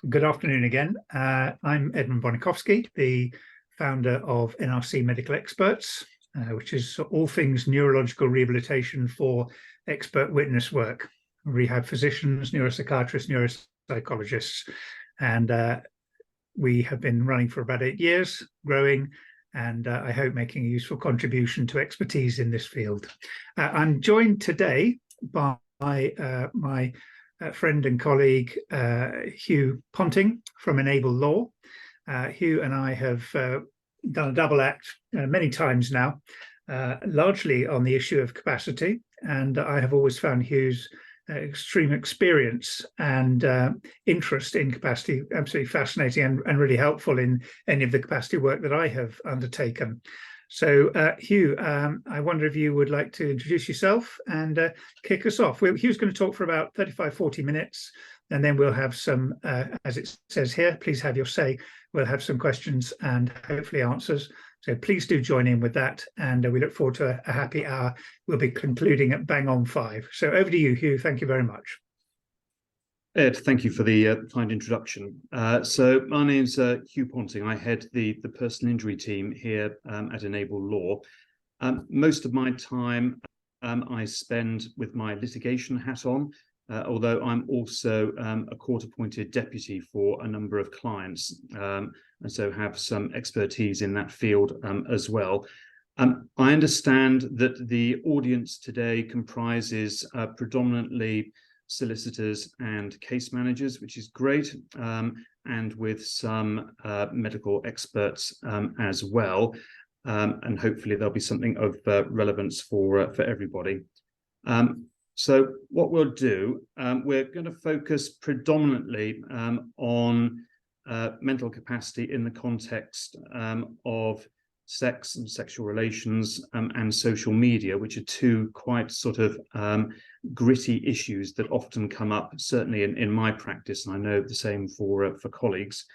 Good afternoon again. I'm Edmund Bonikowski, the founder of NRC Medical Experts, which is all things neurological rehabilitation for expert witness work, rehab physicians, neuropsychiatrists, neuropsychologists. And we have been running for about 8 years, growing, and I hope making a useful contribution to expertise in this field. I'm joined today by my friend and colleague, Hugh Ponting from Enable Law. Hugh and I have done a double act many times now, largely on the issue of capacity. And I have always found Hugh's extreme experience and interest in capacity absolutely fascinating and really helpful in any of the capacity work that I have undertaken. So, Hugh, I wonder if you would like to introduce yourself and kick us off. Hugh's going to talk for about 35-40 minutes, and then we'll have some, as it says here, please have your say. We'll have some questions and hopefully answers. So please do join in with that, and we look forward to a happy hour. We'll be concluding at bang on 5. So over to you, Hugh. Thank you very much. Ed, thank you for the kind introduction. So my name's Hugh Ponting. I head the personal injury team here at Enable Law. Most of my time I spend with my litigation hat on, although I'm also a court-appointed deputy for a number of clients, and so have some expertise in that field as well. I understand that the audience today comprises predominantly solicitors and case managers, which is great, and with some medical experts as well, and hopefully there'll be something of relevance for everybody. So what we'll do, we're going to focus predominantly on mental capacity in the context of sex and sexual relations and social media, which are two quite sort of gritty issues that often come up, certainly in my practice, and I know the same for colleagues.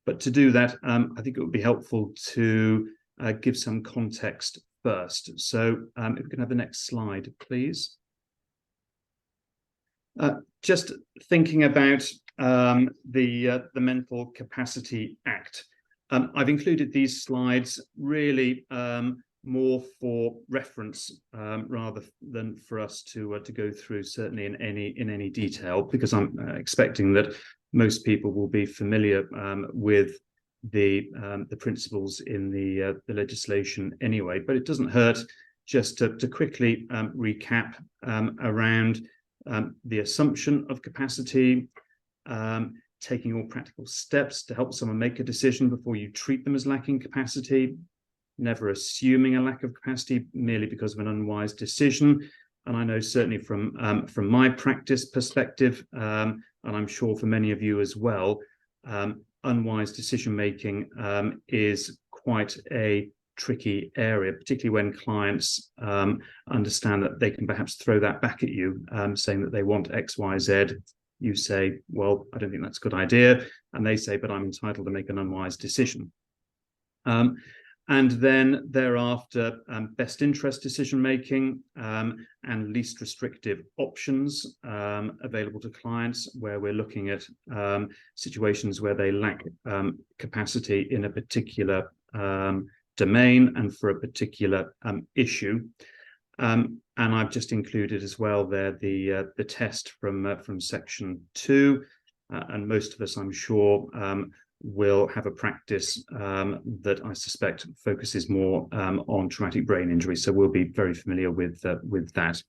But to do that, I think it would be helpful to give some context first. So if we can have the next slide, please. Just thinking about the Mental Capacity Act. I've included these slides really more for reference rather than for us to go through certainly in any detail, because I'm expecting that most people will be familiar with the principles in the legislation anyway. But it doesn't hurt just to quickly recap around the assumption of capacity, taking all practical steps to help someone make a decision before you treat them as lacking capacity, never assuming a lack of capacity merely because of an unwise decision. And I know certainly from my practice perspective, and I'm sure for many of you as well, unwise decision-making is quite a tricky area, particularly when clients understand that they can perhaps throw that back at you, saying that they want X, Y, Z. You say, well, I don't think that's a good idea. And they say, but I'm entitled to make an unwise decision. And then thereafter, best interest decision-making and least restrictive options available to clients, where we're looking at situations where they lack capacity in a particular domain and for a particular issue. And I've just included as well there the test from section 2, and most of us, I'm sure, will have a practice that I suspect focuses more on traumatic brain injury, so we'll be very familiar with that.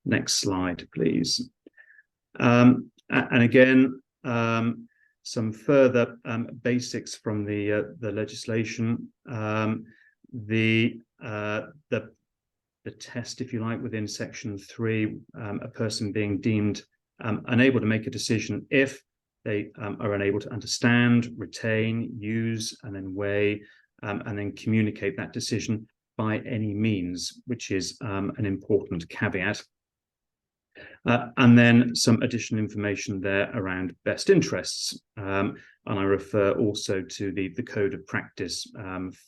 Next slide, please. And again, some further basics from the legislation. The test, if you like, within section 3, a person being deemed unable to make a decision if they are unable to understand, retain, use, and then weigh, and then communicate that decision by any means, which is an important caveat. And then some additional information there around best interests. And I refer also to the code of practice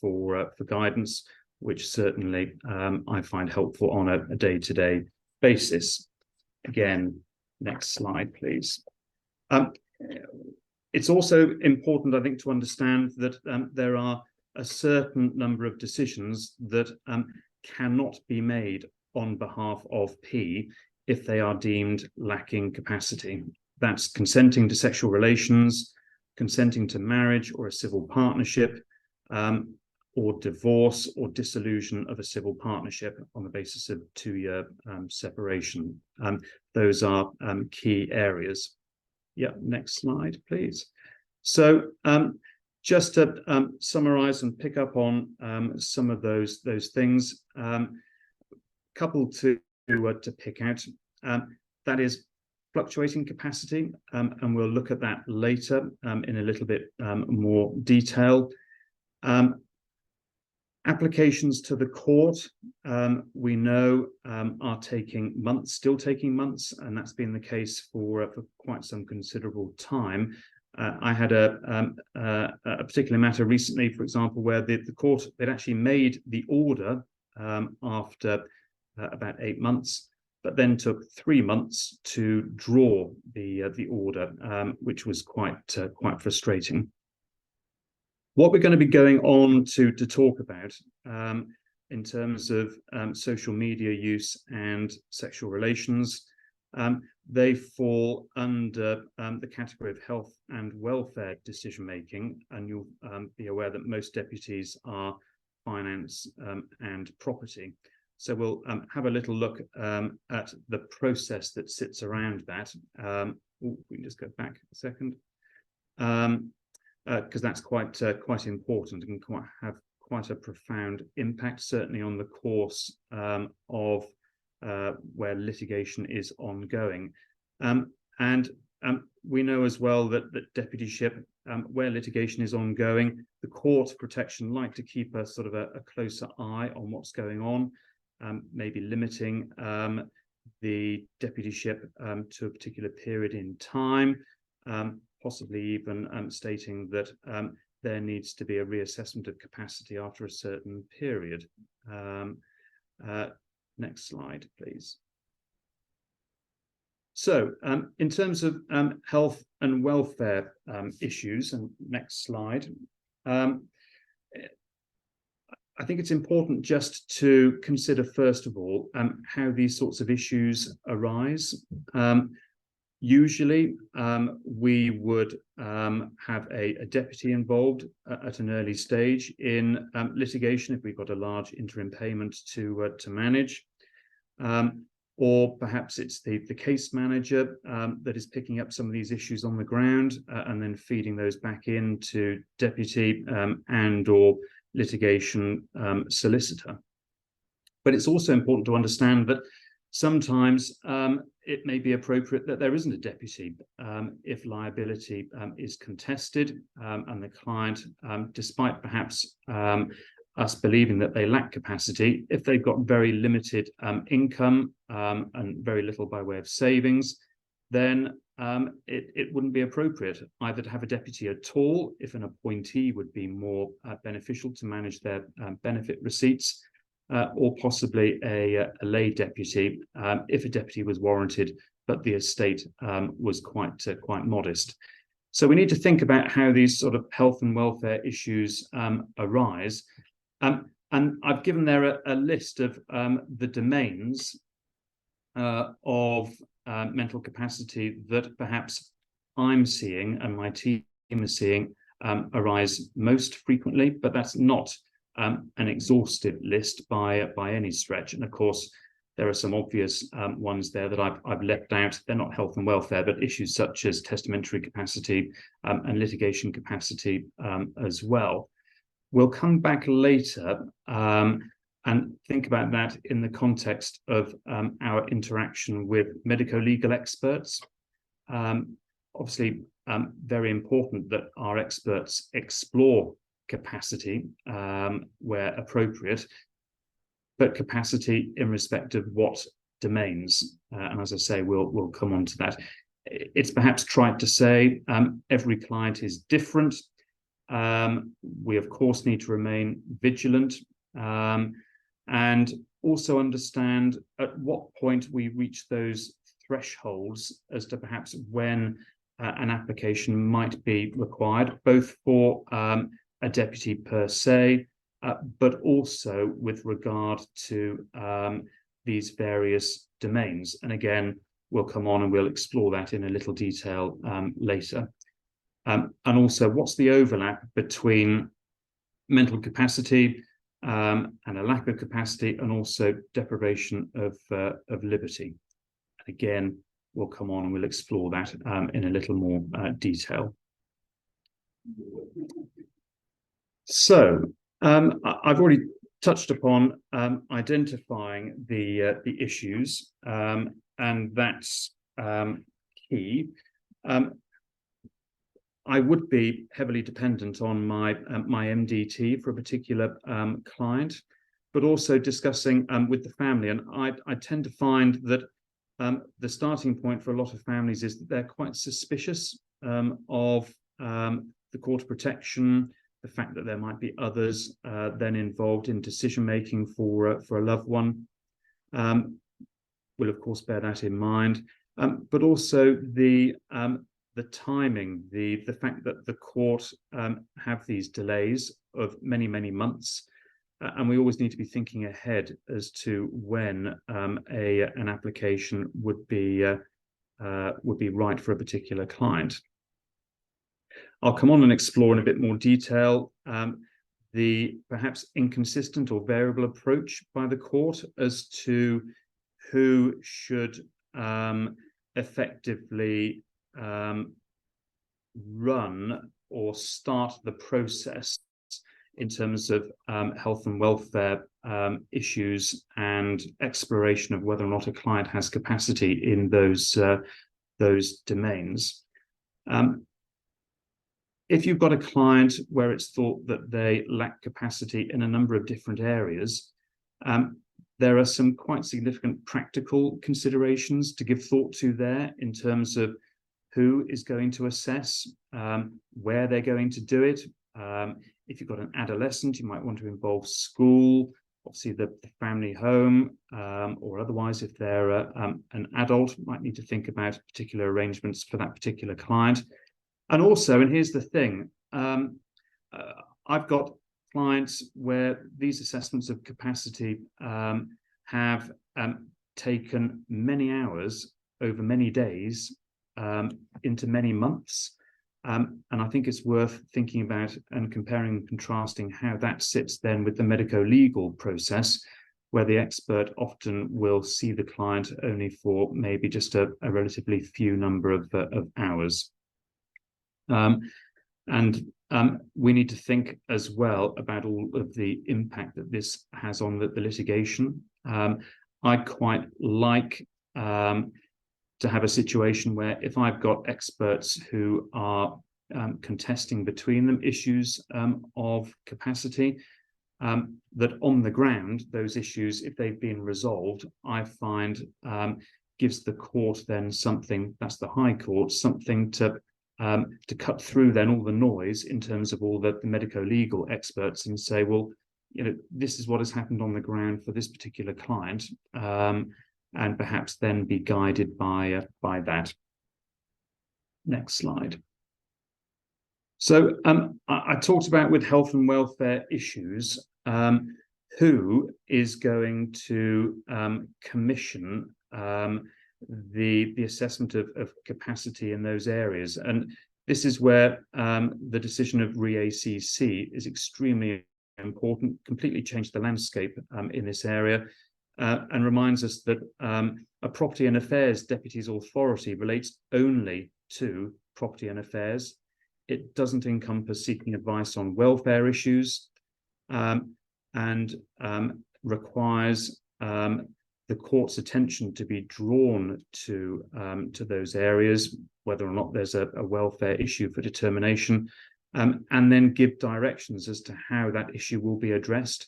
for guidance, which certainly I find helpful on a day-to-day basis. Again, next slide, please. It's also important, I think, to understand that there are a certain number of decisions that cannot be made on behalf of P if they are deemed lacking capacity. That's consenting to sexual relations, consenting to marriage or a civil partnership, or divorce or dissolution of a civil partnership on the basis of 2-year separation. Those are key areas. Yeah, next slide, please. So just to summarize and pick up on some of those things, couple to pick out, that is fluctuating capacity, and we'll look at that later in a little bit more detail. Applications to the court, we know, are taking months, still taking months, and that's been the case for quite some considerable time. I had a particular matter recently, for example, where the court had actually made the order after about 8 months, but then took 3 months to draw the order, which was quite frustrating. What we're going to be going on to talk about in terms of social media use and sexual relations, they fall under the category of health and welfare decision making, and you'll be aware that most deputies are finance and property. So we'll have a little look at the process that sits around that. We can just go back a second. Because that's quite important and have quite a profound impact, certainly on the course of where litigation is ongoing. And we know as well that deputyship, where litigation is ongoing, the court protection like to keep a sort of a closer eye on what's going on, maybe limiting the deputyship to a particular period in time. Possibly even stating that there needs to be a reassessment of capacity after a certain period. Next slide, please. So in terms of health and welfare issues, and next slide, I think it's important just to consider, first of all, how these sorts of issues arise. Usually, we would have a deputy involved at an early stage in litigation if we've got a large interim payment to manage, or perhaps it's the case manager that is picking up some of these issues on the ground and then feeding those back into deputy and or litigation solicitor. But it's also important to understand that sometimes it may be appropriate that there isn't a deputy if liability is contested and the client, despite perhaps us believing that they lack capacity, if they've got very limited income and very little by way of savings, then it wouldn't be appropriate either to have a deputy at all if an appointee would be more beneficial to manage their benefit receipts, or possibly a lay deputy if a deputy was warranted, but the estate was quite modest. So we need to think about how these sort of health and welfare issues arise. And I've given there a list of the domains of mental capacity that perhaps I'm seeing and my team is seeing arise most frequently, but that's not an exhaustive list by any stretch. And of course, there are some obvious ones there that I've left out. They're not health and welfare, but issues such as testamentary capacity and litigation capacity as well. We'll come back later and think about that in the context of our interaction with medico-legal experts. Obviously, very important that our experts explore capacity where appropriate, but capacity in respect of what domains. And as I say, we'll come on to that. It's perhaps trite to say every client is different. We, of course, need to remain vigilant and also understand at what point we reach those thresholds as to perhaps when an application might be required, both for a deputy per se, but also with regard to these various domains. And again, we'll come on and we'll explore that in a little detail later. And also, what's the overlap between mental capacity and a lack of capacity, and also deprivation of liberty? And again, we'll come on and we'll explore that in a little more detail. So, I've already touched upon identifying the issues, and that's key. I would be heavily dependent on my MDT for a particular client, but also discussing with the family. And I tend to find that the starting point for a lot of families is that they're quite suspicious of the court of protection, the fact that there might be others then involved in decision making for a loved one. We'll of course bear that in mind, but also the timing, the fact that the court have these delays of many months, and we always need to be thinking ahead as to when an application would be right for a particular client. I'll come on and explore in a bit more detail the perhaps inconsistent or variable approach by the court as to who should effectively run or start the process in terms of health and welfare issues and exploration of whether or not a client has capacity in those domains. If you've got a client where it's thought that they lack capacity in a number of different areas, there are some quite significant practical considerations to give thought to there in terms of who is going to assess, where they're going to do it. If you've got an adolescent, you might want to involve school, obviously the family home, or otherwise if they're an adult, might need to think about particular arrangements for that particular client. And also, and here's the thing, I've got clients where these assessments of capacity have taken many hours over many days into many months. And I think it's worth thinking about and comparing and contrasting how that sits then with the medico-legal process, where the expert often will see the client only for maybe just a relatively few number of hours. We need to think as well about all of the impact that this has on the litigation. I quite like to have a situation where if I've got experts who are contesting between them issues of capacity, that on the ground, those issues, if they've been resolved, I find gives the court then something, that's the High Court, something to cut through then all the noise in terms of all the medico-legal experts and say, well, you know, this is what has happened on the ground for this particular client, and perhaps then be guided by that. Next slide. So I talked about with health and welfare issues, who is going to commission the assessment of capacity in those areas. And this is where the decision of RE-ACC is extremely important, completely changed the landscape in this area, and reminds us that a property and affairs deputy's authority relates only to property and affairs. It doesn't encompass seeking advice on welfare issues, and requires the court's attention to be drawn to those areas, whether or not there's a welfare issue for determination, and then give directions as to how that issue will be addressed.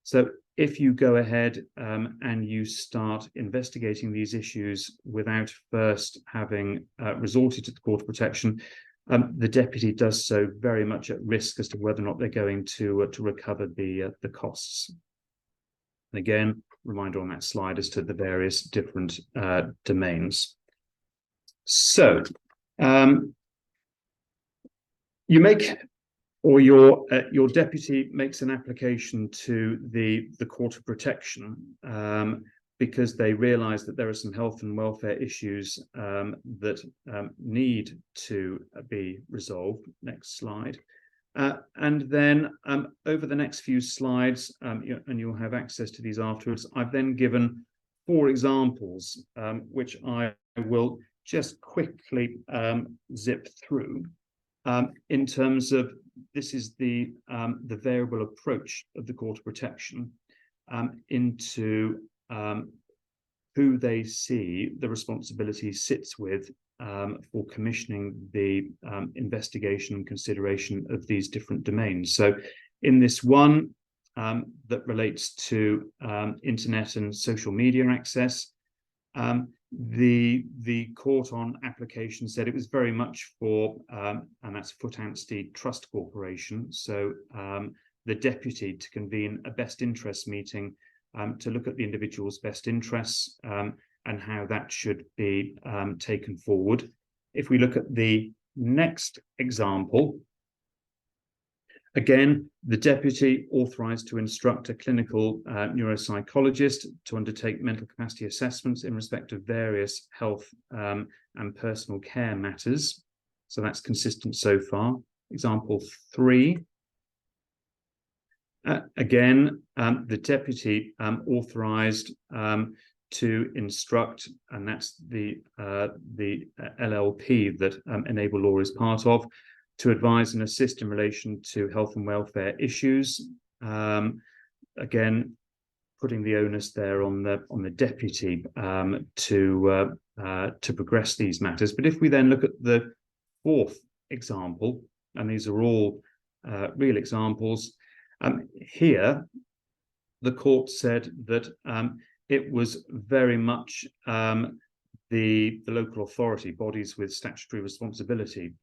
So if you go ahead and you start investigating these issues without first having resorted to the court of protection, the deputy does so very much at risk as to whether or not they're going to recover the costs. And again, reminder on that slide as to the various different domains. So You make, or your deputy makes an application to the Court of Protection because they realise that there are some health and welfare issues that need to be resolved. Next slide. And then over the next few slides, and you'll have access to these afterwards, I've then given 4 examples, which I will just quickly zip through. In terms of, this is the variable approach of the Court of Protection into who they see the responsibility sits with for commissioning the investigation and consideration of these different domains. So in this one that relates to internet and social media access, the court on application said it was very much for, and that's Footanstey Trust Corporation, so the deputy to convene a best interest meeting to look at the individual's best interests and how that should be taken forward. If we look at the next example, again, the deputy authorised to instruct a clinical neuropsychologist to undertake mental capacity assessments in respect of various health and personal care matters. So that's consistent so far. Example 3. Again, the deputy authorised to instruct, and that's the LLP that Enable Law is part of, to advise and assist in relation to health and welfare issues. Again, putting the onus there on the deputy to progress these matters. But if we then look at the 4th example, and these are all real examples, here the court said that it was very much the local authority, bodies with statutory responsibility,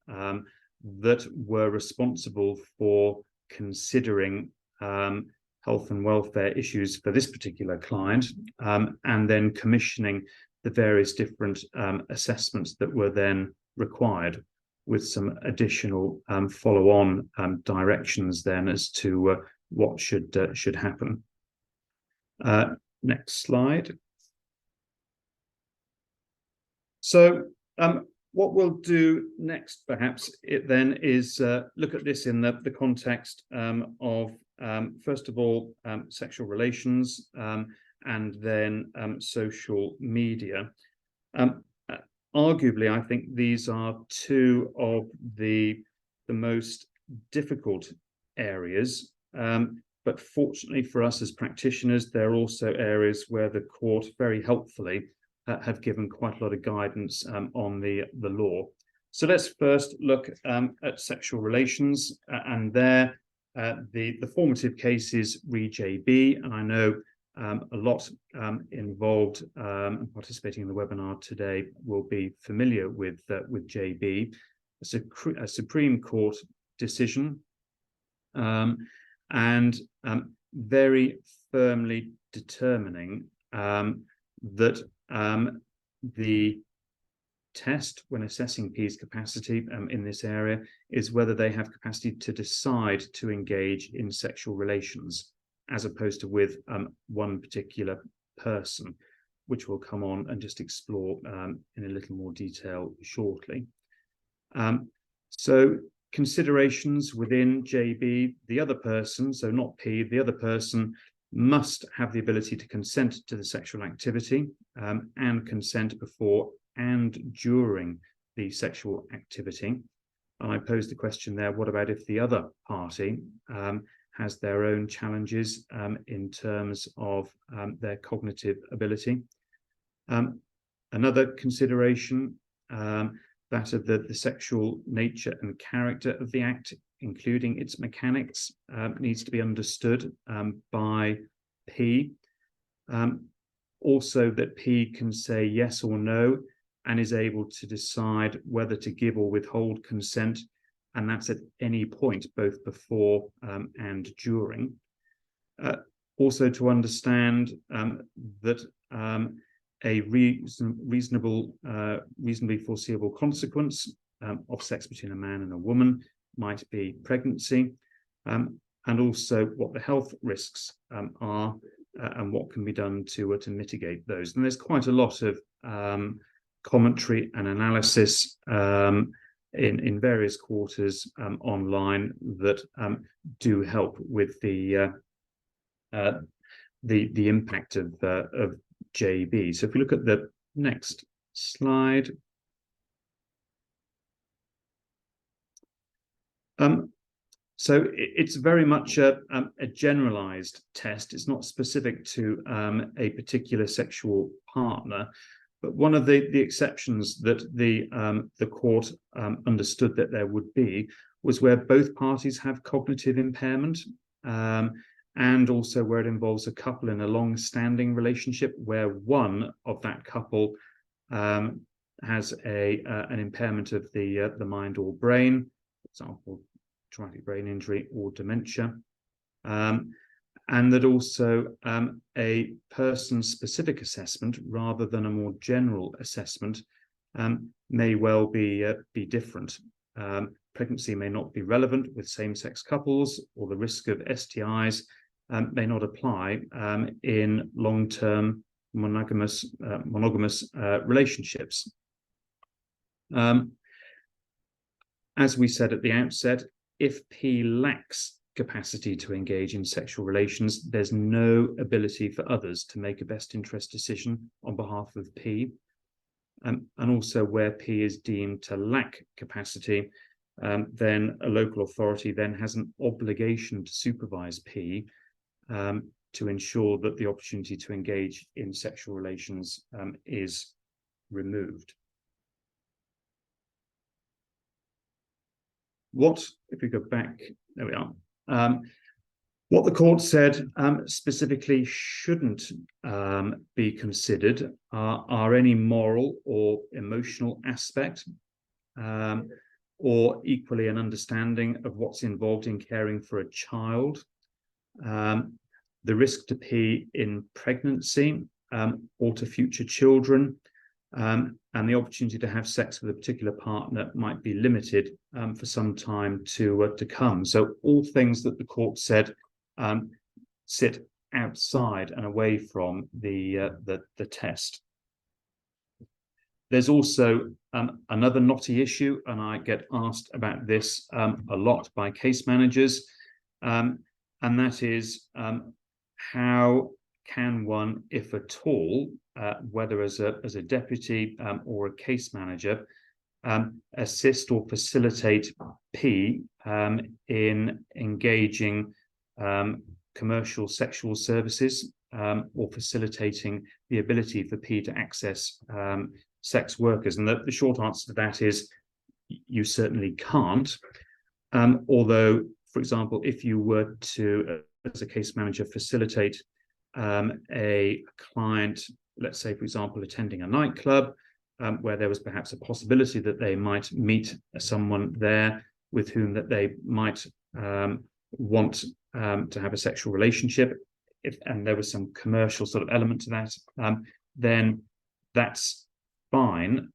that were responsible for considering health and welfare issues for this particular client, and then commissioning the various different assessments that were then required, with some additional follow-on directions then as to what should happen. Next slide. So what we'll do next, perhaps, is look at this in the context of, first of all, sexual relations, and then social media. Arguably, I think these are 2 of the most difficult areas, but fortunately for us as practitioners, there are also areas where the court very helpfully have given quite a lot of guidance on the law. So let's first look at sexual relations, and there the formative cases read JB, and I know a lot involved and participating in the webinar today will be familiar with JB, a Supreme Court decision, and very firmly determining that the test when assessing P's capacity in this area is whether they have capacity to decide to engage in sexual relations, as opposed to with one particular person, which we'll come on and just explore in a little more detail shortly. So considerations within JB, the other person, so not P, the other person must have the ability to consent to the sexual activity and consent before and during the sexual activity. And I posed the question there, what about if the other party has their own challenges in terms of their cognitive ability? Another consideration, that of the sexual nature and character of the act, including its mechanics, needs to be understood by P. Also that P can say yes or no and is able to decide whether to give or withhold consent, and that's at any point, both before and during. Also to understand that a reasonably foreseeable consequence of sex between a man and a woman might be pregnancy, and also what the health risks are, and what can be done to mitigate those. And there's quite a lot of commentary and analysis in various quarters online that do help with the impact of JB. So if we look at the next slide. So it's very much a generalized test. It's not specific to a particular sexual partner. But one of the exceptions that the court understood that there would be was where both parties have cognitive impairment, and also where it involves a couple in a long-standing relationship where one of that couple has an impairment of the mind or brain, for example, traumatic brain injury or dementia, and that also a person-specific assessment rather than a more general assessment may well be different. Pregnancy may not be relevant with same-sex couples, or the risk of STIs may not apply in long-term monogamous relationships. As we said at the outset, if P lacks capacity to engage in sexual relations, there's no ability for others to make a best interest decision on behalf of P. And also where P is deemed to lack capacity, then a local authority then has an obligation to supervise P to ensure that the opportunity to engage in sexual relations is removed. If we go back, there we are. What the court said specifically shouldn't be considered are any moral or emotional aspect, or equally an understanding of what's involved in caring for a child, the risk to P in pregnancy or to future children, and the opportunity to have sex with a particular partner might be limited for some time to come. So all things that the court said sit outside and away from the test. There's also another knotty issue, and I get asked about this a lot by case managers, and that is how can one, if at all, whether as a deputy or a case manager, assist or facilitate P in engaging commercial sexual services, or facilitating the ability for P to access sex workers. And the short answer to that is you certainly can't. Although, for example, if you were to, as a case manager, facilitate a client, let's say, for example, attending a nightclub, where there was perhaps a possibility that they might meet someone there with whom that they might want to have a sexual relationship, and there was some commercial sort of element to that, then that's fine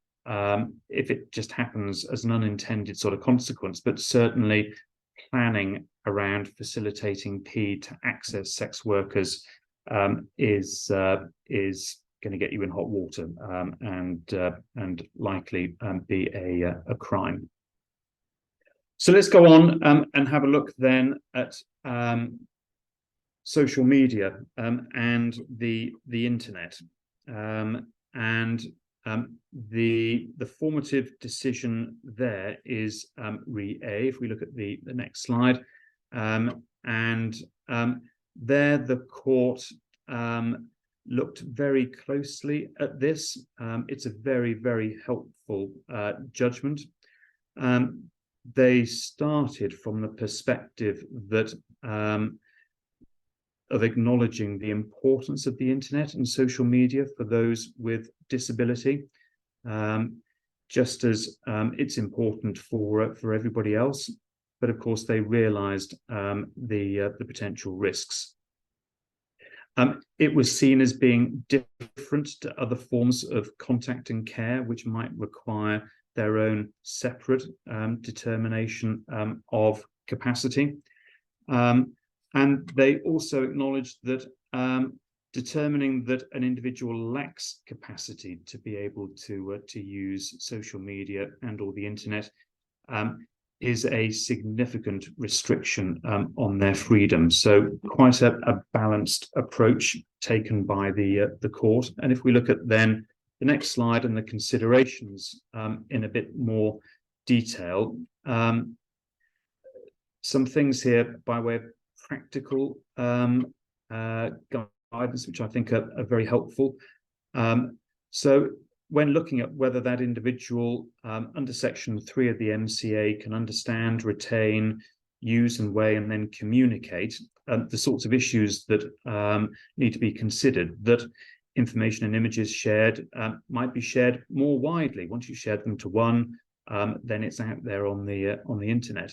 if it just happens as an unintended sort of consequence. But certainly planning around facilitating P to access sex workers is going to get you in hot water, and likely be a crime. So let's go on and have a look then at social media and the internet, and the formative decision there is re-A. If we look at the next slide, and there the court looked very closely at this. It's a very, very helpful judgment. They started from the perspective that of acknowledging the importance of the internet and social media for those with disability, just as it's important for everybody else. But of course, they realised the potential risks. It was seen as being different to other forms of contact and care, which might require their own separate determination of capacity. And they also acknowledged that determining that an individual lacks capacity to be able to use social media and or the internet is a significant restriction on their freedom. So quite a balanced approach taken by the court. And if we look at then the next slide and the considerations in a bit more detail, some things here by way of practical guidance, which I think are very helpful. So when looking at whether that individual under Section 3 of the MCA can understand, retain, use and weigh and then communicate the sorts of issues that need to be considered, that information and images shared might be shared more widely. Once you share them to one, then it's out there on the internet.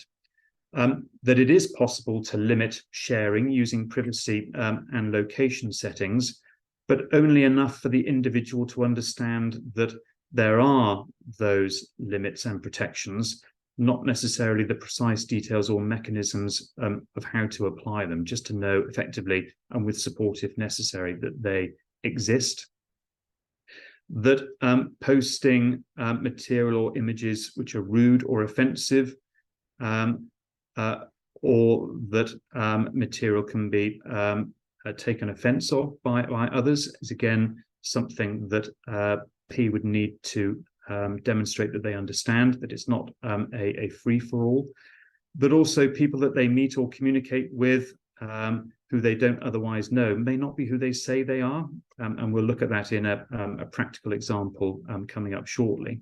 That it is possible to limit sharing using privacy and location settings, but only enough for the individual to understand that there are those limits and protections, not necessarily the precise details or mechanisms of how to apply them, just to know effectively and with support if necessary that they exist. That posting material or images which are rude or offensive, or that material can be taken offence of by others, is again something that P would need to demonstrate that they understand, that it's not a free-for-all, but also people that they meet or communicate with who they don't otherwise know may not be who they say they are, and we'll look at that in a practical example coming up shortly.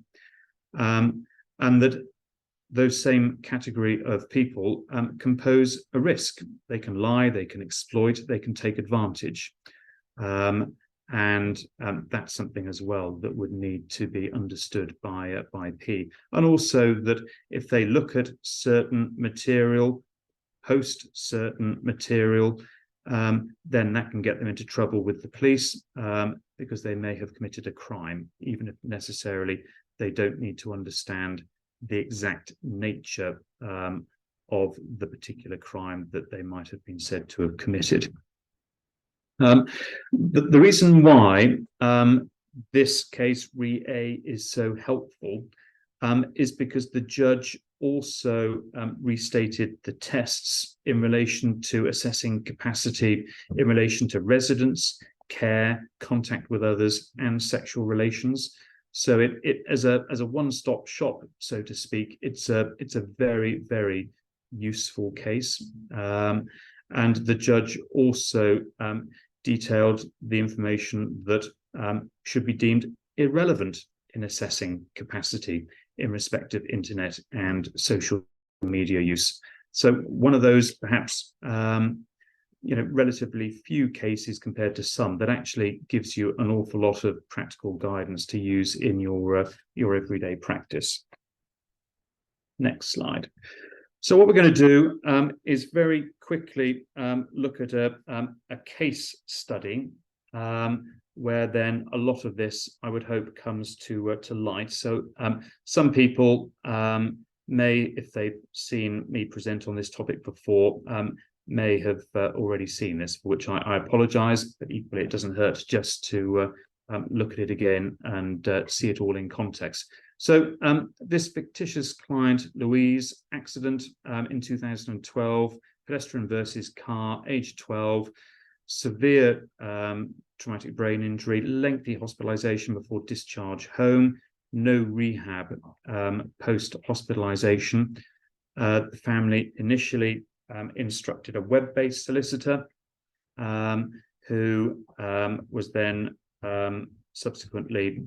And that those same category of people can pose a risk. They can lie, they can exploit, they can take advantage. And that's something as well that would need to be understood by P. And also that if they look at certain material, post certain material, then that can get them into trouble with the police because they may have committed a crime, even if necessarily they don't need to understand the exact nature of the particular crime that they might have been said to have committed. The reason why this case Re A is so helpful is because the judge also restated the tests in relation to assessing capacity in relation to residence, care, contact with others, and sexual relations. So it as a one-stop shop, so to speak, it's a very, very useful case. And the judge also detailed the information that should be deemed irrelevant in assessing capacity in respect of internet and social media use. So one of those perhaps relatively few cases compared to some that actually gives you an awful lot of practical guidance to use in your everyday practice. Next slide. So what we're going to do is very quickly look at a case study where then a lot of this, I would hope, comes to light. So some people may, if they've seen me present on this topic before, may have already seen this, for which I apologise, but equally it doesn't hurt just to look at it again and see it all in context. So this fictitious client, Louise, accident in 2012, pedestrian versus car, age 12, severe traumatic brain injury, lengthy hospitalisation before discharge home, no rehab post-hospitalisation. The family initially instructed a web-based solicitor who was then subsequently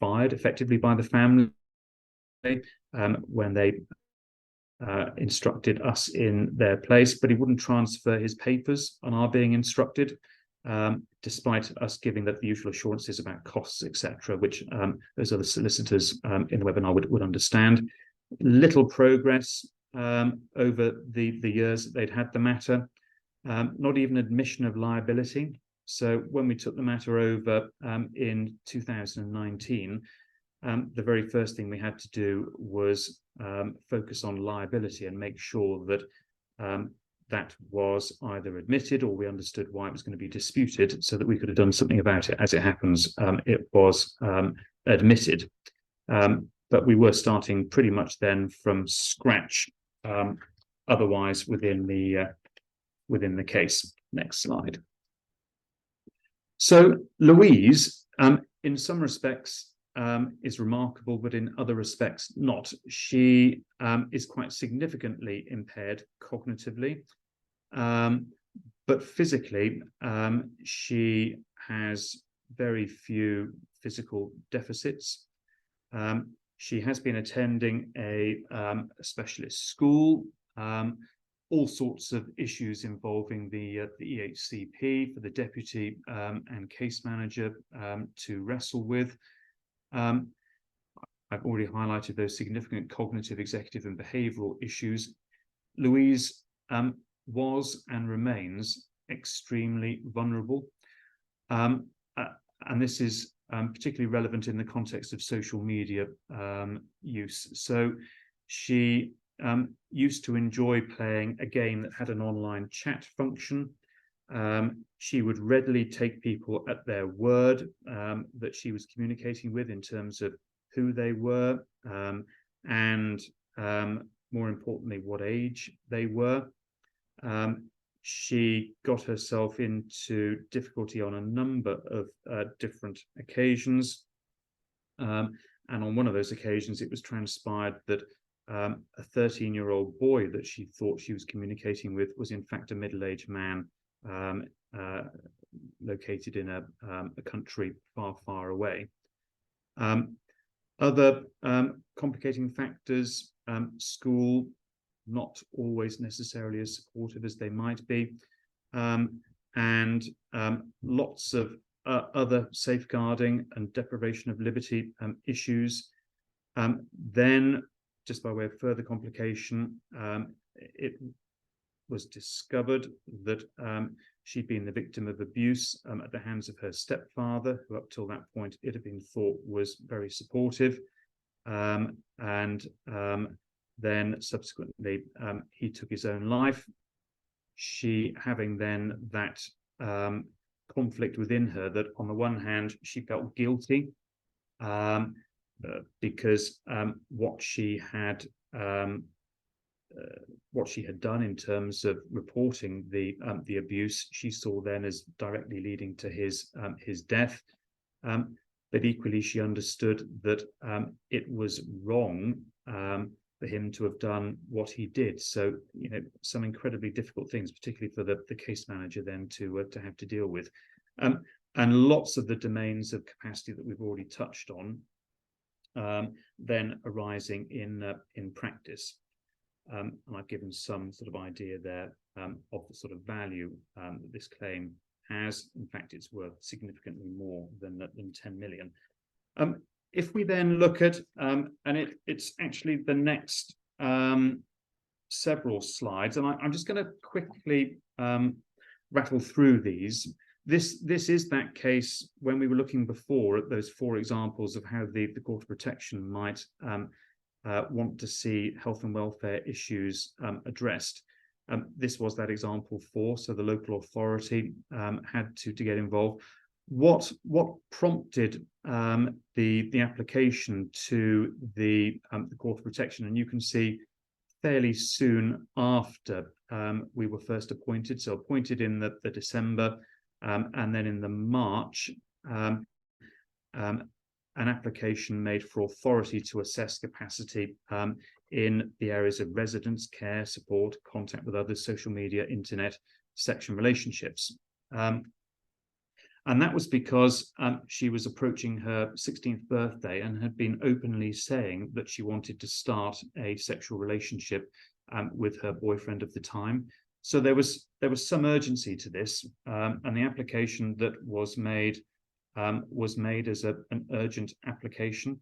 fired effectively by the family when they instructed us in their place, but he wouldn't transfer his papers on our being instructed, despite us giving that the usual assurances about costs, etc., which those other solicitors in the webinar would understand. Little progress over the years that they'd had the matter. not even admission of liability. So when we took the matter over in 2019, the very first thing we had to do was focus on liability and make sure that that was either admitted or we understood why it was going to be disputed so that we could have done something about it. As it happens, it was admitted. But we were starting pretty much then from scratch, otherwise within the case. Next slide. So Louise, in some respects, is remarkable, but in other respects not. She is quite significantly impaired cognitively, but physically she has very few physical deficits. She has been attending a specialist school, all sorts of issues involving the EHCP for the deputy and case manager to wrestle with. I've already highlighted those significant cognitive, executive and behavioural issues. Louise was and remains extremely vulnerable. And this is particularly relevant in the context of social media use. So she used to enjoy playing a game that had an online chat function. She would readily take people at their word that she was communicating with in terms of who they were and more importantly, what age they were. She got herself into difficulty on a number of different occasions. And on one of those occasions, it was transpired that a 13-year-old boy that she thought she was communicating with was in fact a middle-aged man located in a country far, far away. Other complicating factors, school, not always necessarily as supportive as they might be, and lots of other safeguarding and deprivation of liberty issues. Then, just by way of further complication, it was discovered that she'd been the victim of abuse at the hands of her stepfather, who up till that point it had been thought was very supportive. Then subsequently he took his own life. She having then that conflict within her that on the one hand she felt guilty because what she had done in terms of reporting the abuse, she saw then as directly leading to his death. But equally, she understood that it was wrong for him to have done what he did. So, you know, some incredibly difficult things, particularly for the case manager then to have to deal with. And lots of the domains of capacity that we've already touched on then arising in practice. And I've given some sort of idea there of the sort of value that this claim has. In fact, it's worth significantly more than 10 million. If we then look at, and it's actually the next several slides, and I'm just going to quickly rattle through these. This is that case when we were looking before at those 4 examples of how the Court of Protection might want to see health and welfare issues addressed. This was that example 4, so the local authority had to get involved. What prompted the application to the Court of Protection, and you can see fairly soon after we were first appointed, so appointed in the December, and then in the March, an application made for authority to assess capacity in the areas of residence, care, support, contact with others, social media, internet, section relationships. And that was because she was approaching her 16th birthday and had been openly saying that she wanted to start a sexual relationship with her boyfriend of the time. So there was some urgency to this, and the application that was made as an urgent application.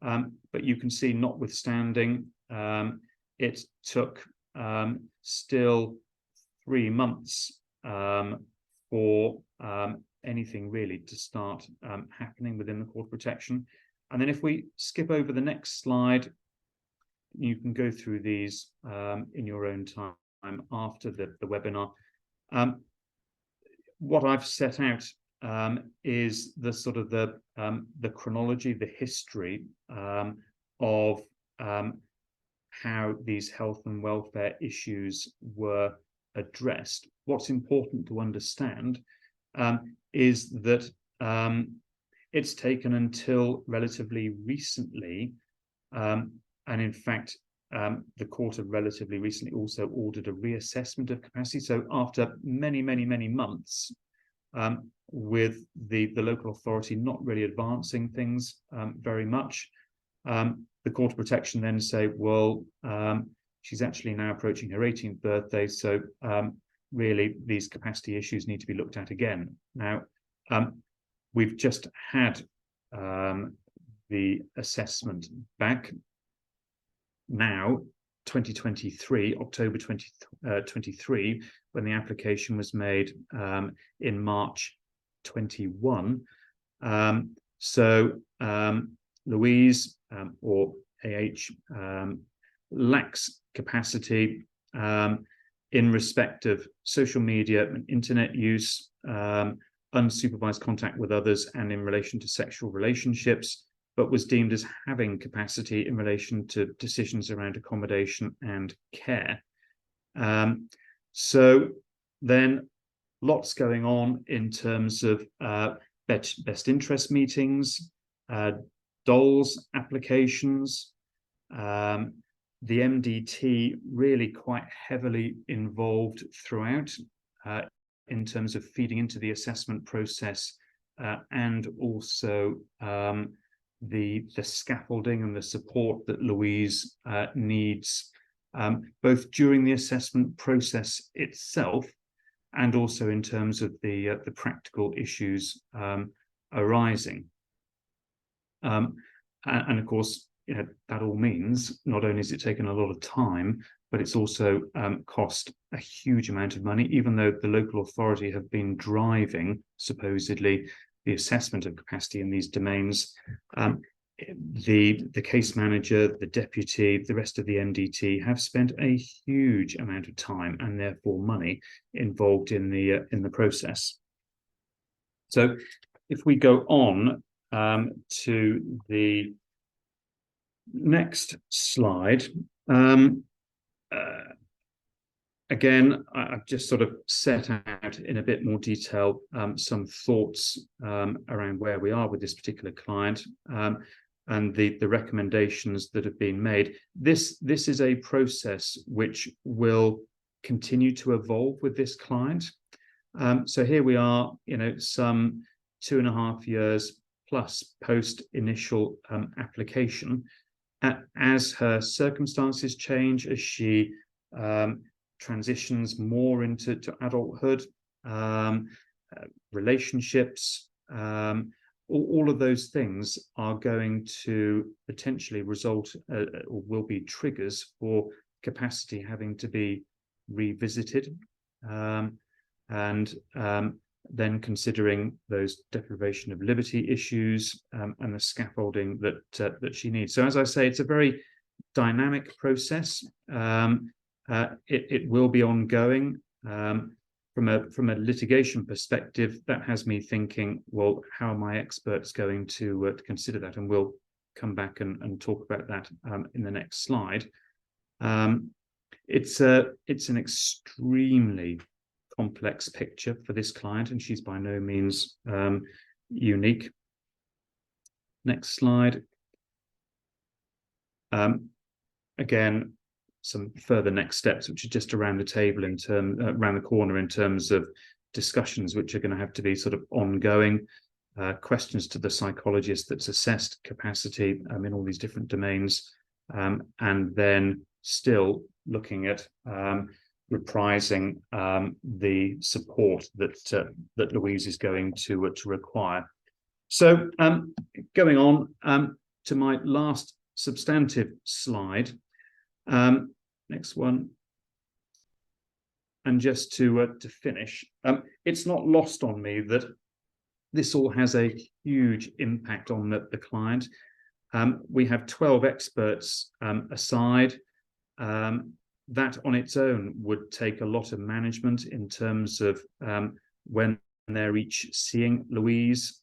But you can see, notwithstanding, it took still 3 months for anything really to start happening within the court protection. And then if we skip over the next slide, you can go through these in your own time after the webinar. What I've set out is the sort of the chronology, the history of how these health and welfare issues were addressed. What's important to understand is that it's taken until relatively recently, and in fact, the court have relatively recently also ordered a reassessment of capacity. So after many months, with the local authority not really advancing things very much, the Court of Protection then say, well, she's actually now approaching her 18th birthday, so really these capacity issues need to be looked at again. Now, we've just had the assessment back now, 2023, October 2023, when the application was made in March 21. So Louise or AH lacks capacity in respect of social media and internet use, unsupervised contact with others, and in relation to sexual relationships, but was deemed as having capacity in relation to decisions around accommodation and care. So then lots going on in terms of best interest meetings, DOLS applications, the MDT really quite heavily involved throughout in terms of feeding into the assessment process, and also the scaffolding and the support that Louise needs, both during the assessment process itself and also in terms of the practical issues arising. And of course, you know, that all means not only has it taken a lot of time, but it's also cost a huge amount of money, even though the local authority have been driving, supposedly, the assessment of capacity in these domains. The case manager, the deputy, the rest of the MDT have spent a huge amount of time and therefore money involved in the process. So if we go on to the next slide, again, I've just sort of set out in a bit more detail some thoughts around where we are with this particular client, and the recommendations that have been made. This is a process which will continue to evolve with this client. So here we are, you know, some 2.5 years plus post initial application. As her circumstances change, as she transitions more into adulthood, relationships, all of those things are going to potentially result or will be triggers for capacity having to be revisited, and then considering those deprivation of liberty issues and the scaffolding that she needs. So as I say, it's a very dynamic process. It will be ongoing. From a litigation perspective, that has me thinking, well, how are my experts going to consider that? And we'll come back and talk about that in the next slide. It's an extremely complex picture for this client, and she's by no means unique. Next slide. Again, some further next steps, which are just around the table around the corner in terms of discussions, which are going to have to be sort of ongoing. Questions to the psychologist that's assessed capacity in all these different domains, and then still looking at reprising the support that Louise is going to require. So going on to my last substantive slide, next one, And just to finish, it's not lost on me that this all has a huge impact on the client. We have 12 experts aside. That on its own would take a lot of management in terms of when they're each seeing Louise.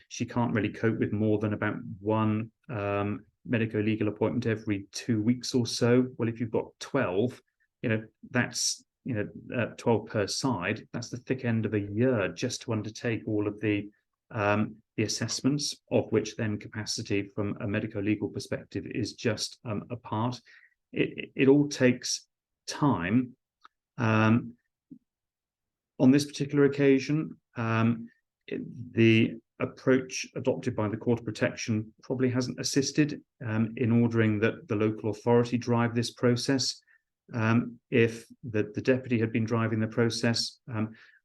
She can't really cope with more than about one medico-legal appointment every 2 weeks or so. Well, if you've got 12, that's 12 per side. That's the thick end of a year just to undertake all of the assessments, of which then capacity from a medico-legal perspective is just a part. It all takes time. On this particular occasion, the approach adopted by the Court of Protection probably hasn't assisted in ordering that the local authority drive this process. If the deputy had been driving the process,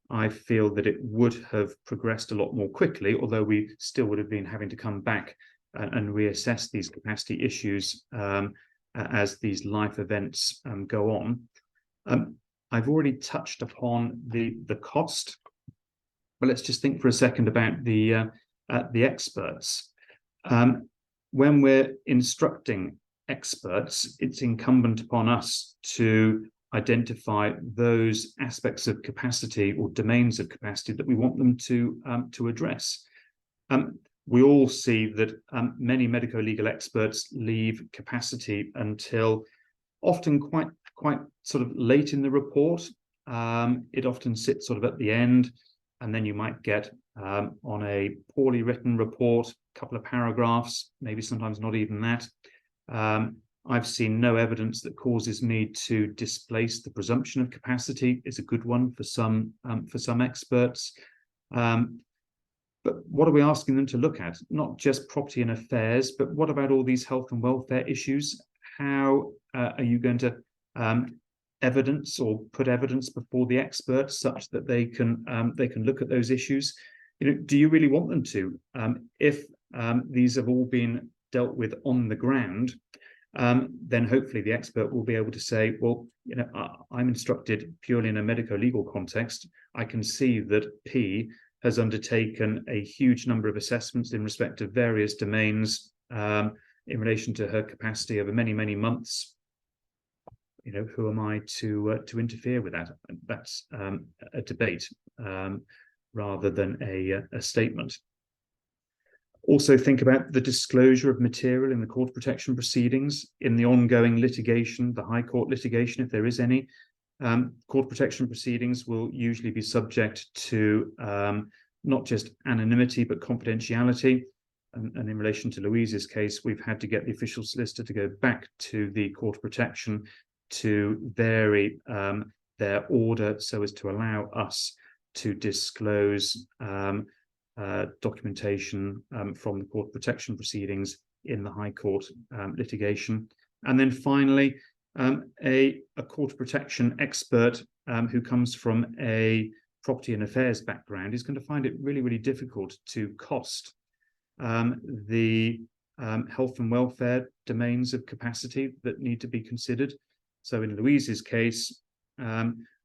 I feel that it would have progressed a lot more quickly, although we still would have been having to come back and reassess these capacity issues as these life events go on. I've already touched upon the cost, but let's just think for a second about the experts. When we're instructing experts, it's incumbent upon us to identify those aspects of capacity or domains of capacity that we want them to address. We all see that many medico-legal experts leave capacity until often quite sort of late in the report. It often sits sort of at the end, and then you might get on a poorly written report, a couple of paragraphs, maybe sometimes not even that. I've seen no evidence that causes me to displace the presumption of capacity. Is a good one for some experts. But what are we asking them to look at? Not just property and affairs, but what about all these health and welfare issues? How are you going to evidence or put evidence before the experts such that they can look at those issues? Do you really want them to? If these have all been dealt with on the ground, then hopefully the expert will be able to say, well, I'm instructed purely in a medico-legal context. I can see that P has undertaken a huge number of assessments in respect of various domains in relation to her capacity over many, many months. Who am I to interfere with that? That's a debate rather than a statement. Also think about the disclosure of material in the court protection proceedings, in the ongoing litigation, the High Court litigation, if there is any. Court protection proceedings will usually be subject to not just anonymity, but confidentiality. And in relation to Louise's case, we've had to get the official solicitor to go back to the Court of Protection to vary their order so as to allow us to disclose documentation from the Court of Protection proceedings in the High Court litigation. And then finally, a Court of Protection expert who comes from a property and affairs background is going to find it really, really difficult to cost the health and welfare domains of capacity that need to be considered. So in Louise's case,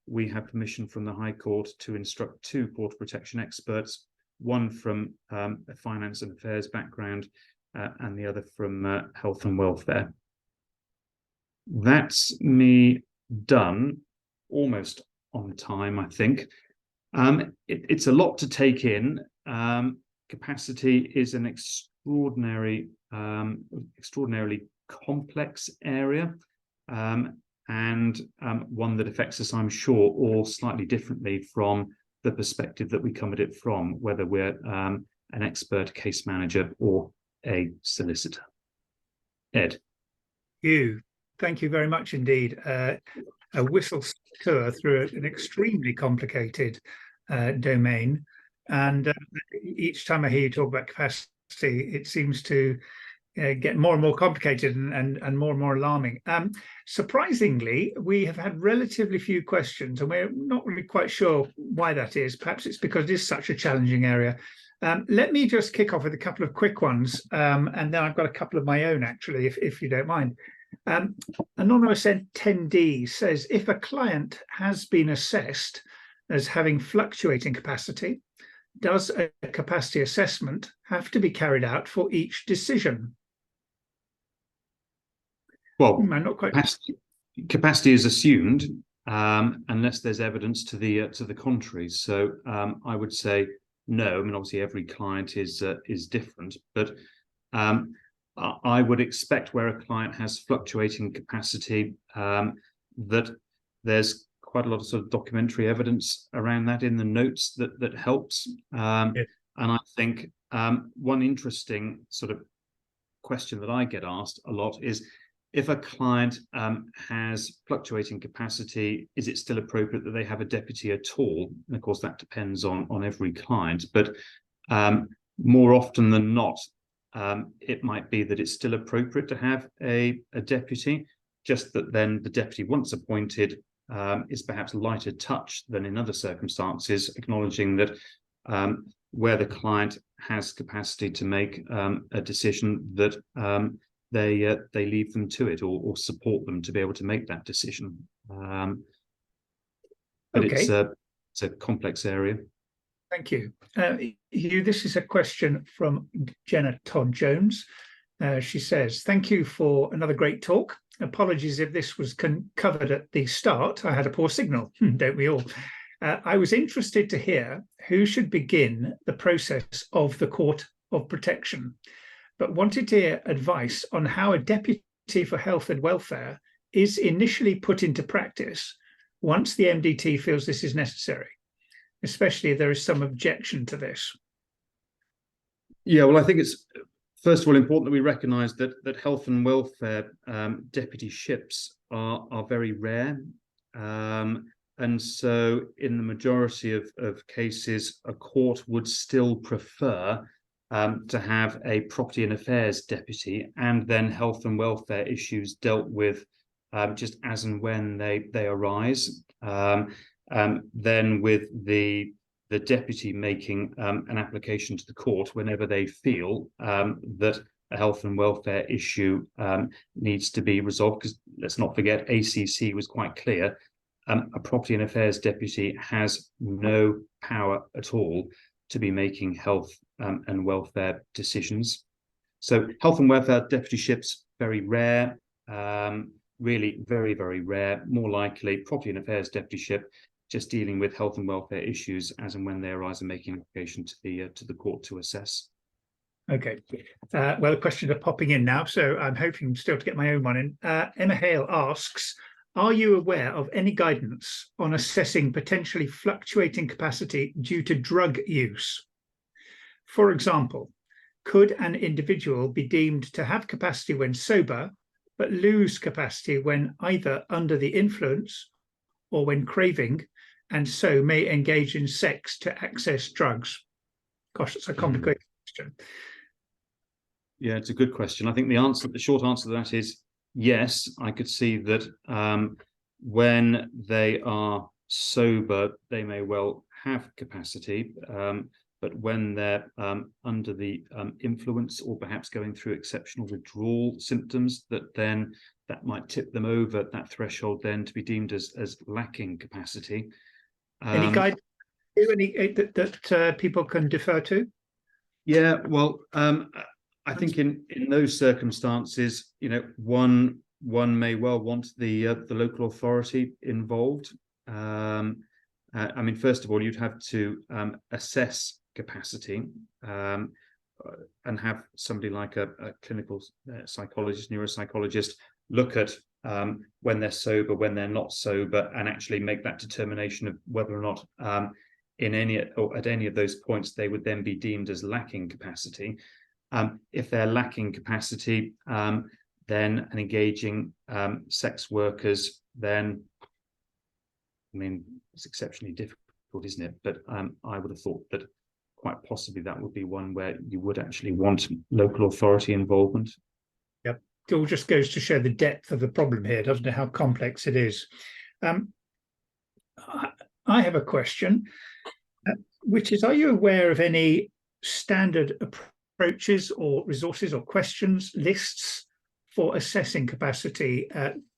we have permission from the High Court to instruct 2 Court of Protection experts, one from a finance and affairs background and the other from health and welfare. That's me done, almost on time, I think. It's a lot to take in. Capacity is an extraordinarily complex area, and one that affects us, I'm sure, all slightly differently from the perspective that we come at it from, whether we're an expert case manager or a solicitor. Ed. Thank you very much indeed. A whistle tour through an extremely complicated domain. And each time I hear you talk about capacity, it seems to get more and more complicated and more alarming. Surprisingly, we have had relatively few questions, and we're not really quite sure why that is. Perhaps it's because it is such a challenging area. Let me just kick off with a couple of quick ones, and then I've got a couple of my own, actually, if you don't mind. Anonymous 10D says, if a client has been assessed as having fluctuating capacity, does a capacity assessment have to be carried out for each decision? Well, I'm not quite. Capacity is assumed unless there's evidence to the contrary. So I would say no. I mean, obviously, every client is different, but I would expect where a client has fluctuating capacity that there's quite a lot of sort of documentary evidence around that in the notes that helps. And I think one interesting sort of question that I get asked a lot is, if a client has fluctuating capacity, is it still appropriate that they have a deputy at all? And of course, that depends on every client, but more often than not, it might be that it's still appropriate to have a deputy, just that then the deputy, once appointed, is perhaps lighter touch than in other circumstances, acknowledging that where the client has capacity to make a decision, that they leave them to it, or support them to be able to make that decision. But Okay. It's a complex area. Thank you. Hugh, this is a question from Jenna Todd Jones. She says, thank you for another great talk. Apologies if this was covered at the start. I had a poor signal, don't we all? I was interested to hear who should begin the process of the Court of Protection, but wanted to hear advice on how a Deputy for Health and Welfare is initially put into practice once the MDT feels this is necessary, especially if there is some objection to this. Yeah, well, I think it's first of all important that we recognise that health and welfare deputyships are very rare. And so in the majority of cases, a court would still prefer to have a property and affairs deputy, and then health and welfare issues dealt with just as and when they arise. Then with the deputy making an application to the court whenever they feel that a health and welfare issue needs to be resolved, because let's not forget, ACC was quite clear. A property and affairs deputy has no power at all to be making health and welfare decisions. So health and welfare deputyships, very rare, really very, very rare. More likely property and affairs deputyship, just dealing with health and welfare issues as and when they arise and making an application to the court to assess. Okay. Well, the questions are popping in now, so I'm hoping still to get my own one in. Emma Hale asks, are you aware of any guidance on assessing potentially fluctuating capacity due to drug use? For example, could an individual be deemed to have capacity when sober, but lose capacity when either under the influence or when craving, and so may engage in sex to access drugs? Gosh, that's a complicated question. Yeah, it's a good question. I think the short answer to that is yes. I could see that when they are sober, they may well have capacity, but when they're under the influence, or perhaps going through exceptional withdrawal symptoms, that might tip them over that threshold then to be deemed as lacking capacity. Any guidance that people can defer to? Yeah, well, I think in those circumstances, one may well want the local authority involved. I mean, first of all, you'd have to assess capacity and have somebody like a clinical psychologist, neuropsychologist, look at when they're sober, when they're not sober, and actually make that determination of whether or not at any of those points they would then be deemed as lacking capacity. If they're lacking capacity, then and engaging sex workers, then, I mean, it's exceptionally difficult, isn't it? But I would have thought that quite possibly that would be one where you would actually want local authority involvement. Yep. It all just goes to show the depth of the problem here, doesn't it? How complex it is. I have a question, which is, are you aware of any standard approaches or resources or questions lists for assessing capacity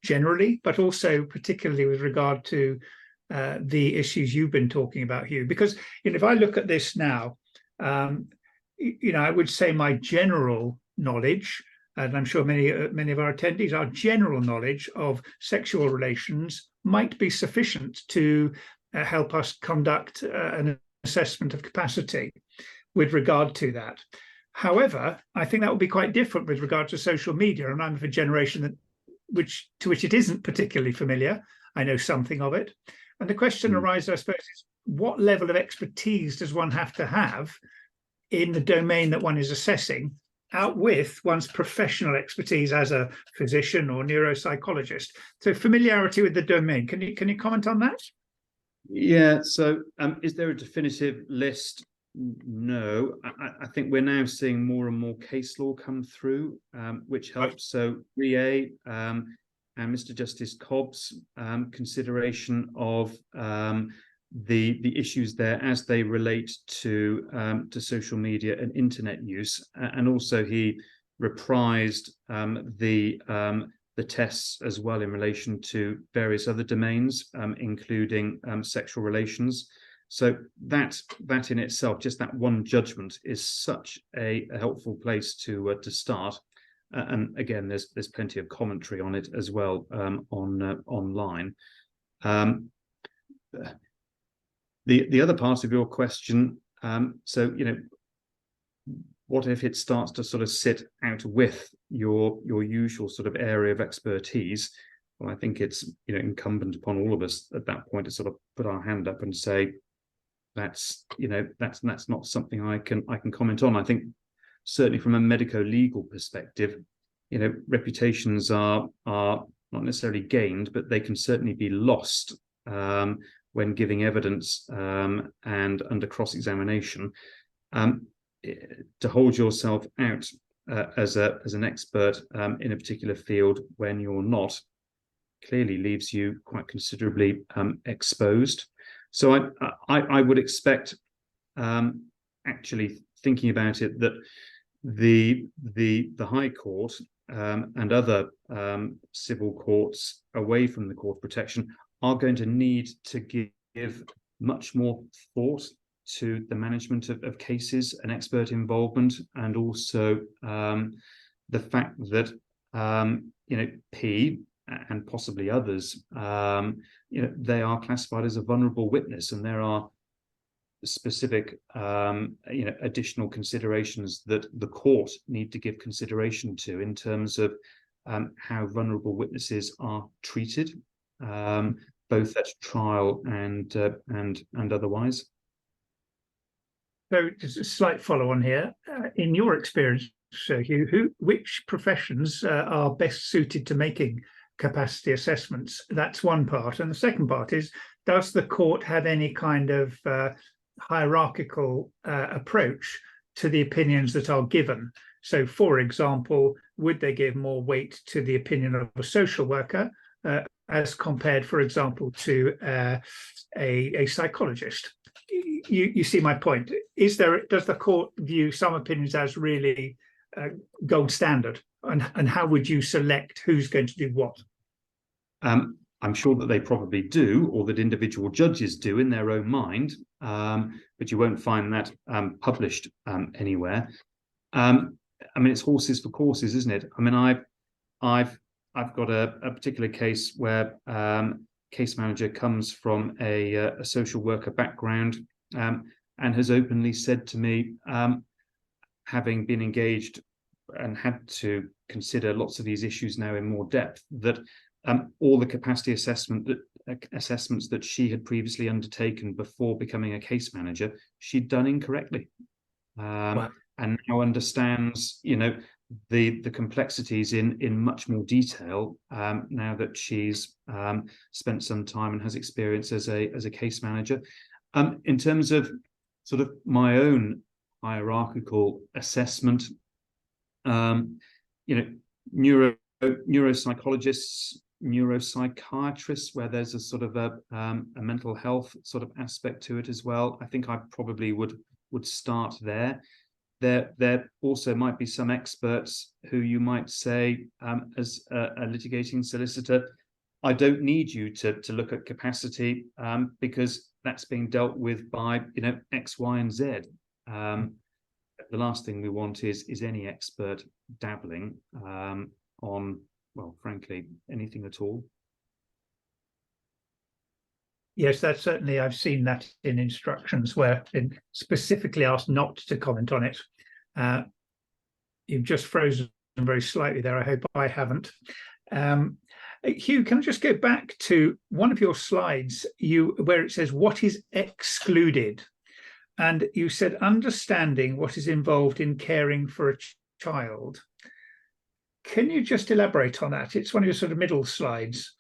generally, but also particularly with regard to the issues you've been talking about, Hugh? Because if I look at this now, I would say my general knowledge, and I'm sure many of our attendees, our general knowledge of sexual relations might be sufficient to help us conduct an assessment of capacity with regard to that. However, I think that would be quite different with regard to social media, and I'm of a generation to which it isn't particularly familiar. I know something of it. And the question arises, I suppose, is what level of expertise does one have to have in the domain that one is assessing, out with one's professional expertise as a physician or neuropsychologist? So familiarity with the domain. Can you comment on that? Yeah, so is there a definitive list? No, I think we're now seeing more and more case law come through, which helps. So REA and Mr. Justice Cobb's consideration of the issues there as they relate to social media and internet use, and also he reprised the tests as well in relation to various other domains, including sexual relations. So that in itself, just that one judgment, is such a helpful place to start. And again, there's plenty of commentary on it as well online. The other part of your question, so what if it starts to sort of sit out with your usual sort of area of expertise? Well, I think it's incumbent upon all of us at that point to sort of put our hand up and say, that's not something I can comment on. I think certainly from a medico-legal perspective, reputations are not necessarily gained, but they can certainly be lost when giving evidence and under cross-examination. To hold yourself out as an expert in a particular field when you're not clearly leaves you quite considerably exposed. So I would expect, actually thinking about it, that the High Court and other civil courts away from the Court of Protection are going to need to give much more thought to the management of cases and expert involvement, and also the fact that P and possibly others, they are classified as a vulnerable witness, and there are specific additional considerations that the court need to give consideration to in terms of how vulnerable witnesses are treated, both at trial and otherwise. So just a slight follow on here. In your experience, Hugh, which professions are best suited to making capacity assessments? That's one part. And the second part is, does the court have any kind of hierarchical approach to the opinions that are given? So, for example, would they give more weight to the opinion of a social worker as compared, for example, to a psychologist? You see my point. Does the court view some opinions as really gold standard, and how would you select who's going to do what? I'm sure that they probably do, or that individual judges do in their own mind, but you won't find that published anywhere. It's horses for courses, isn't it? I've got a particular case where case manager comes from a social worker background and has openly said to me, having been engaged and had to consider lots of these issues now in more depth, that all the capacity assessments that she had previously undertaken before becoming a case manager, she'd done incorrectly, Wow. and now understands, the complexities in much more detail now that she's spent some time and has experience as a case manager. In terms of sort of my own hierarchical assessment, neuropsychologists, neuropsychiatrists, where there's a sort of a mental health sort of aspect to it as well. I think I probably would start there. there also might be some experts who you might say, as a litigating solicitor, I don't need you to look at capacity because that's being dealt with by X, Y, and Z. The last thing we want is any expert dabbling on, well, frankly, anything at all. Yes, that's certainly, I've seen that in instructions where it's specifically asked not to comment on it. You've just frozen very slightly there. I hope I haven't. Hugh, can I just go back to one of your slides where it says what is excluded? And you said understanding what is involved in caring for a child. Can you just elaborate on that? It's one of your sort of middle slides.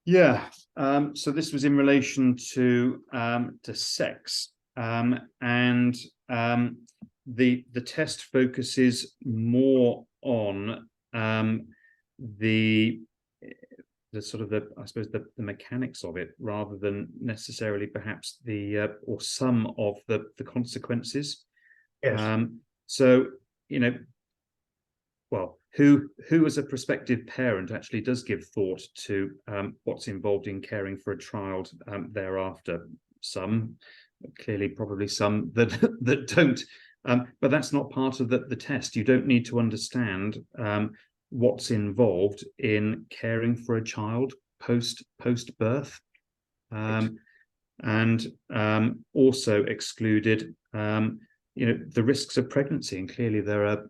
Yeah, so this was in relation to sex, and the test focuses more on the sort of I suppose the mechanics of it, rather than necessarily perhaps or some of the consequences. Yes. So well, who as a prospective parent actually does give thought to what's involved in caring for a child thereafter? Some, clearly, probably some that don't, but that's not part of the test. You don't need to understand what's involved in caring for a child post birth, and also excluded the risks of pregnancy. And clearly there are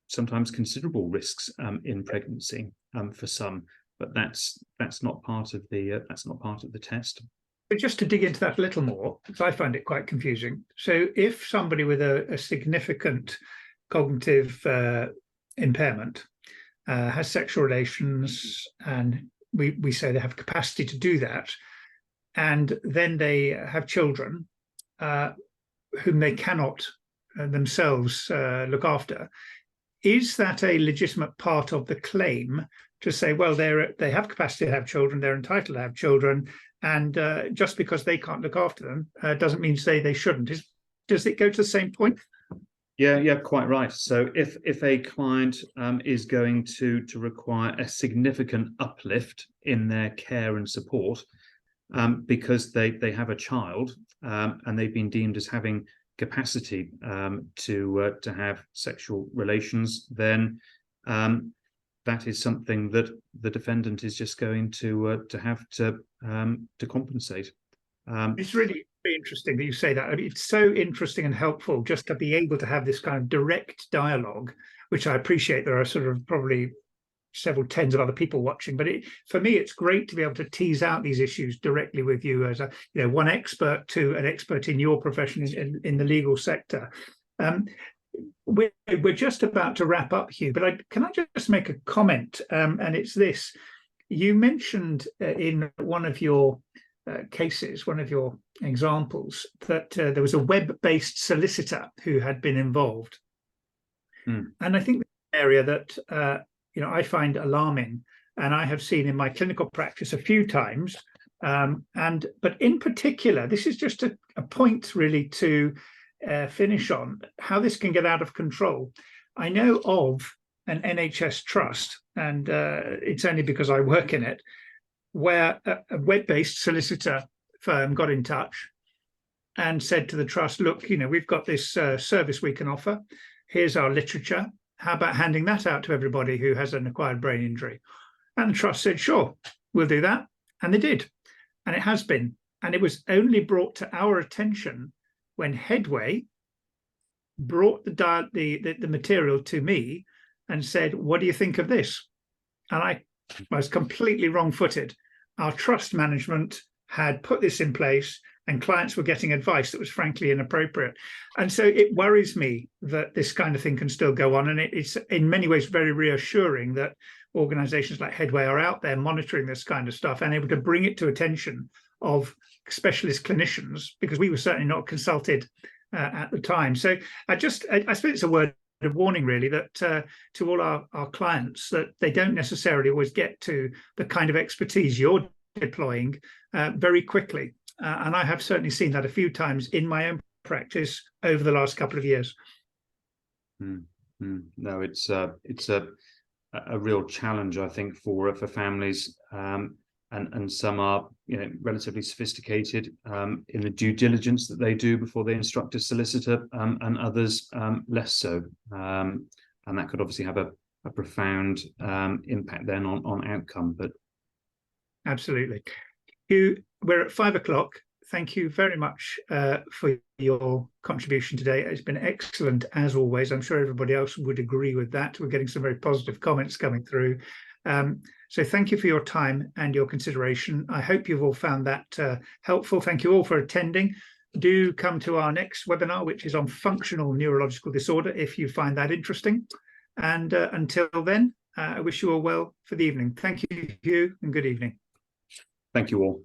sometimes considerable risks in pregnancy for some, but that's not part of the test. But just to dig into that a little more, because I find it quite confusing. So if somebody with a significant cognitive impairment has sexual relations, and we say they have capacity to do that, and then they have children whom they cannot themselves look after, is that a legitimate part of the claim to say, well, they have capacity to have children, they're entitled to have children, and just because they can't look after them doesn't mean to say they shouldn't? Does it go to the same point? Yeah, quite right. So if a client is going to require a significant uplift in their care and support because they have a child and they've been deemed as having capacity to have sexual relations, then that is something that the defendant is just going to have to compensate. It's really interesting that you say that. I mean, it's so interesting and helpful just to be able to have this kind of direct dialogue, which I appreciate. There are sort of probably several tens of other people watching, but for me, it's great to be able to tease out these issues directly with you as one expert to an expert in your profession in the legal sector. We're just about to wrap up, Hugh, but can I just make a comment? And it's this: you mentioned in one of your cases, one of your examples, that there was a web-based solicitor who had been involved, and I think the area that I find alarming, and I have seen in my clinical practice a few times. But in particular, this is just a point really to finish on how this can get out of control. I know of an NHS trust, and it's only because I work in it, where a web-based solicitor firm got in touch and said to the trust, look, we've got this service we can offer. Here's our literature. How about handing that out to everybody who has an acquired brain injury? And the trust said, sure, we'll do that. And they did. And it has been. And it was only brought to our attention when Headway brought the material to me and said, what do you think of this? And I was completely wrong-footed. Our trust management had put this in place, and clients were getting advice that was frankly inappropriate. And so it worries me that this kind of thing can still go on. And it's in many ways very reassuring that organizations like Headway are out there monitoring this kind of stuff and able to bring it to attention of specialist clinicians, because we were certainly not consulted at the time. So I suppose it's a word of warning, really, that to all our clients, that they don't necessarily always get to the kind of expertise you're deploying very quickly. And I have certainly seen that a few times in my own practice over the last couple of years. No, it's a real challenge, I think, for families, and some are, relatively sophisticated in the due diligence that they do before they instruct a solicitor, and others less so, and that could obviously have a profound impact then on outcome. But absolutely, Hugh, we're at 5 o'clock. Thank you very much for your contribution today. It's been excellent, as always. I'm sure everybody else would agree with that. We're getting some very positive comments coming through. So thank you for your time and your consideration. I hope you've all found that helpful. Thank you all for attending. Do come to our next webinar, which is on functional neurological disorder, if you find that interesting. And until then, I wish you all well for the evening. Thank you, Hugh, and good evening. thank you all.